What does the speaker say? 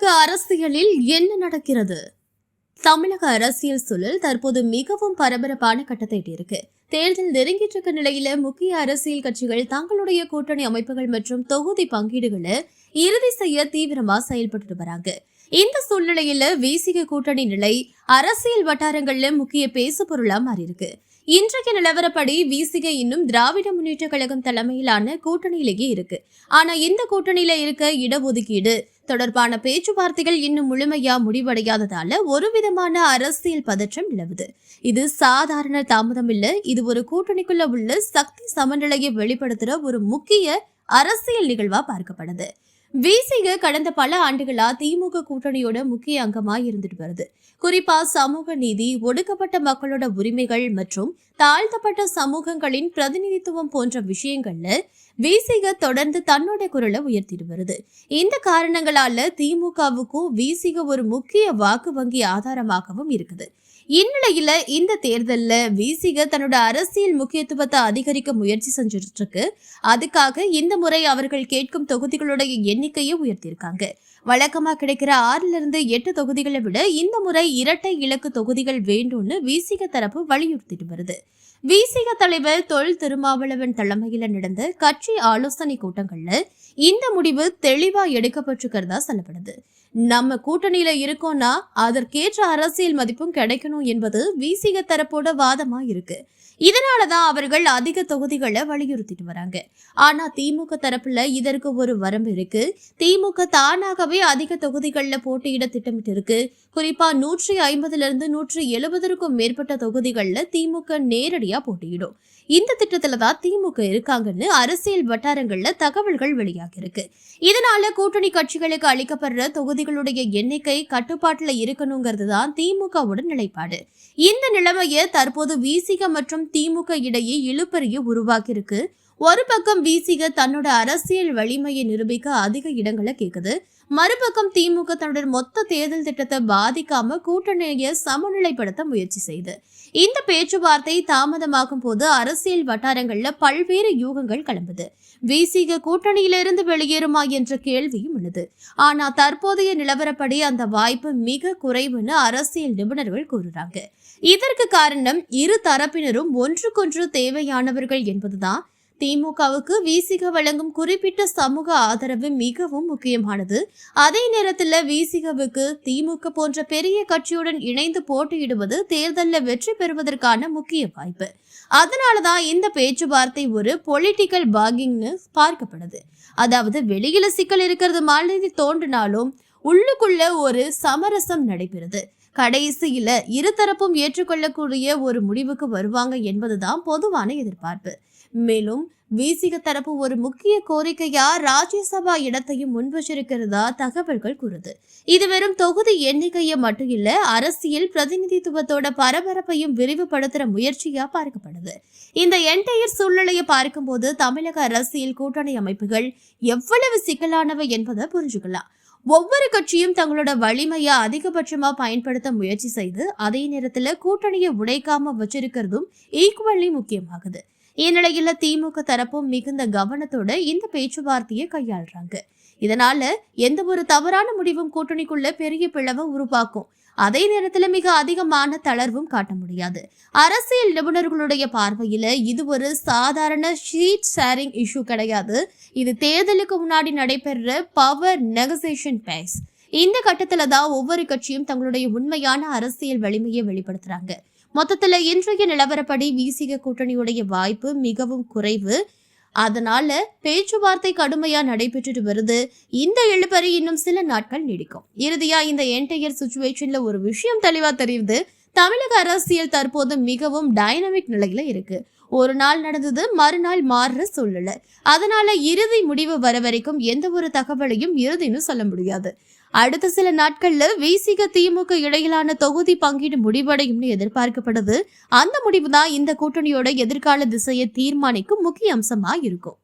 தமிழக அரசியலில் என்ன நடக்கிறது? தமிழக அரசியல் சூழல் தற்போது மிகவும் பரபரப்பான கட்டத்தை எட்டியிருக்கு. தேர்தல் நெருங்கிட்டு இருக்க நிலையில முக்கிய அரசியல் கட்சிகள் தங்களுடைய கூட்டணி அமைப்புகள் மற்றும் தொகுதி பங்கீடுகளை இறுதி செய்ய தீவிரமா செயல்பட்டு வராங்க. இந்த சூழ்நிலையில விசிக கூட்டணி நிலை அரசியல் வட்டாரங்கள்ல முக்கிய பேசு பொருளா மாறி இருக்கு. இன்றைய நிலவரப்படி விசிக இன்னும் திராவிட முன்னேற்ற கழகம் தலைமையிலான கூட்டணியிலேயே இருக்கு. ஆனா இந்த கூட்டணியில இருக்க இடஒதுக்கீடு தொடர்பான பேச்சுவார்த்தைகள் இன்னும் முழுமையா முடிவடையாததால ஒரு விதமான அரசியல் பதற்றம் நிலவுது. இது சாதாரண தாமதம் இல்ல, இது ஒரு கூட்டணிக்குள்ள உள்ள சக்தி சமநிலையை வெளிப்படுத்துற ஒரு முக்கிய அரசியல் நிகழ்வா பார்க்கப்படுது. விசிக கடந்த பல ஆண்டுகளா திமுக கூட்டணியோட முக்கிய அங்கமா இருந்துட்டு வருது. குறிப்பா சமூக நீதி, ஒடுக்கப்பட்ட மக்களோட உரிமைகள் மற்றும் தாழ்த்தப்பட்ட சமூகங்களின் பிரதிநிதித்துவம் போன்ற விஷயங்கள்ல விசிக தொடர்ந்து தன்னோட குரலை உயர்த்திட்டு வருது. இந்த காரணங்களால திமுகவுக்கும் விசிக ஒரு முக்கிய வாக்கு வங்கி ஆதாரமாகவும் இருக்குது. இந்நிலையில இந்த தேர்தல்ல விசிக தன்னோட அரசியல் முக்கியத்துவத்தை அதிகரிக்க முயற்சி செஞ்சுட்டு இருக்கு. அதுக்காக இந்த முறை அவர்கள் கேட்கும் தொகுதிகளுடைய எண்ணிக்கையை உயர்த்தியிருக்காங்க. வழக்கமா கிடைக்கிற 6-8 தொகுதிகளை விட இந்த முறை இரட்டை இலக்கு தொகுதிகள் வேண்டும்னு விசிக தரப்பு வலியுறுத்திட்டு வருது. விசிக தலைவர் தொல் திருமாவளவன் தலைமையில நடந்த கட்சி ஆலோசனை கூட்டங்கள்ல இந்த முடிவு தெளிவா எடுக்கப்பட்டிருக்கிறதா சொல்லப்படுது. நம்ம கூட்டணியில இருக்கோம்னா அதற்கேற்ற அரசியல் மதிப்பும் கிடைக்கணும் என்பது விசிக தரப்போட வாதமா இருக்கு. இதனாலதான் அவர்கள் அதிக தொகுதிகளை வலியுறுத்திட்டு வராங்க. ஆனா திமுக தரப்புல இதற்கு ஒரு வரம்பு இருக்கு. திமுக தானாகவே அதிக தொகுதிகள்ல போட்டியிட திட்டமிட்டு இருக்கு. குறிப்பா 150 170க்கும் மேற்பட்ட தொகுதிகள்ல திமுக நேரடியா போட்டியிடும். இந்த திட்டத்துலதான் திமுக இருக்காங்கன்னு அரசியல் வட்டாரங்கள்ல தகவல்கள் வெளியாகி இருக்கு. இதனால கூட்டணி கட்சிகளுக்கு அளிக்கப்படுற தொகுதிகளுடைய எண்ணிக்கை கட்டுப்பாட்டுல இருக்கணுங்கிறது தான் திமுகவோட நிலைப்பாடு. இந்த நிலைமையை தற்போது விசிக மற்றும் திமுக இடையே இழுபறியை உருவாக்கி இருக்கு. ஒரு பக்கம் விசிக தன்னோட அரசியல் வலிமையை நிரூபிக்க அதிக இடங்களை கேக்குது. மறுபக்கம் திமுக தன்னோட மொத்த தேர்தல் திட்டத்தை பாதிக்காம கூட்டணியை சமநிலைப்படுத்த முயற்சி செய்து. இந்த பேச்சுவார்த்தை தாமதமாகும் போது அரசியல் வட்டாரங்கள்ல பல்வேறு யூகங்கள் கிளம்புது. விசிக கூட்டணியிலிருந்து வெளியேறுமா என்ற கேள்வியும் உள்ளது. ஆனா தற்போதைய நிலவரப்படி அந்த வாய்ப்பு மிக குறைவுன்னு அரசியல் நிபுணர்கள் கூறுறாங்க. இதற்கு காரணம் இரு தரப்பினரும் ஒன்றுக்கொன்று தேவையானவர்கள் என்பதுதான். திமுகவுக்கு விசிக வழங்கும் குறிப்பிட்ட சமூக ஆதரவு மிகவும் முக்கியமானது. அதே நேரத்தில் விசிகவுக்கு திமுக போன்ற பெரிய கட்சியுடன் இணைந்து போட்டியிடுவது தேர்தலில் வெற்றி பெறுவதற்கான முக்கிய வாய்ப்பு. அதனாலதான் இந்த பேச்சுவார்த்தை ஒரு பொலிட்டிக்கல் பார்கிங்னு பார்க்கப்படுது. அதாவது வெளியில சிக்கல் இருக்கிறது மாதிரி தோன்றினாலும் உள்ளுக்குள்ள ஒரு சமரசம் நடைபெறுது. கடைசியில இருதரப்பும் ஏற்றுக்கொள்ளக்கூடிய ஒரு முடிவுக்கு வருவாங்க என்பதுதான் பொதுவான எதிர்பார்ப்பு. மேலும் விசிக தரப்பு ஒரு முக்கிய கோரிக்கையா ராஜ்யசபா இடத்தையும் முன்வச்சிருக்கிறதா தகவல்கள் கூறுது. இது வெறும் தொகுதி எண்ணிக்கையை மட்டும் இல்ல, அரசியல் பிரதிநிதித்துவத்தோட பரபரப்பையும் விரிவுபடுத்துற முயற்சியா பார்க்கப்படுது. இந்த என்டையர் சூழ்நிலையை பார்க்கும்போது தமிழக அரசியல் கூட்டணி அமைப்புகள் எவ்வளவு சிக்கலானவை என்பதை புரிஞ்சுக்கலாம். ஒவ்வொரு கட்சியும் தங்களோட வலிமையை அதிகபட்சமா பயன்படுத்த முயற்சி செய்து அதே நேரத்துல கூட்டணியை உடைக்காம வச்சிருக்கிறதும் ஈக்குவலி முக்கியமாகுது. இந்நிலையில திமுக தரப்பும் மிகுந்த கவனத்தோட இந்த பேச்சுவார்த்தையை கையாளுறாங்க. இதனால எந்த ஒரு தவறான முடிவும் கூட்டணிக்குள்ள பெரிய பிளவை உருவாக்கும். அதே நேரத்துல மிக அதிகமான தளர்வும் காட்ட முடியாது. அரசியல் நிபுணர்களுடைய பார்வையில இது ஒரு சாதாரண ஷீட் ஷேரிங் இஷ்யூ கிடையாது. இது தேர்தலுக்கு முன்னாடி நடைபெற பவர் நெகோசியேஷன் பேஸ். இந்த கட்டத்துல தான் ஒவ்வொரு கட்சியும் தங்களுடைய உண்மையான அரசியல் வலிமையை வெளிப்படுத்துறாங்க. மொத்தத்துல இன்றைய நிலவரப்படி விசிக கூட்டணியுடைய வாய்ப்பு மிகவும் குறைவு. அதனால பேச்சுவார்த்தை கடுமையா நடைபெற்றுட்டு வருது. இந்த இழுபறி இன்னும் சில நாட்கள் நீடிக்கும். இறுதியா இந்த என்டையர் சிச்சுவேஷன்ல ஒரு விஷயம் தெளிவா தெரியுது. தமிழக அரசியல் தற்போது மிகவும் டைனமிக் நிலையில இருக்கு. ஒரு நாள் நடந்தது மறுநாள் மாறுற சூழ்நிலை. அதனால இறுதி முடிவு வர வரைக்கும் எந்த ஒரு தகவலையும் இறுதின்னு சொல்ல முடியாது. அடுத்த சில நாட்கள்ல விசிக திமுக இடையிலான தொகுதி பங்கீடு முடிவடையும்னு எதிர்பார்க்கப்படுது. அந்த முடிவு தான் இந்த கூட்டணியோட எதிர்கால திசையை தீர்மானிக்கும் முக்கிய அம்சமா இருக்கும்.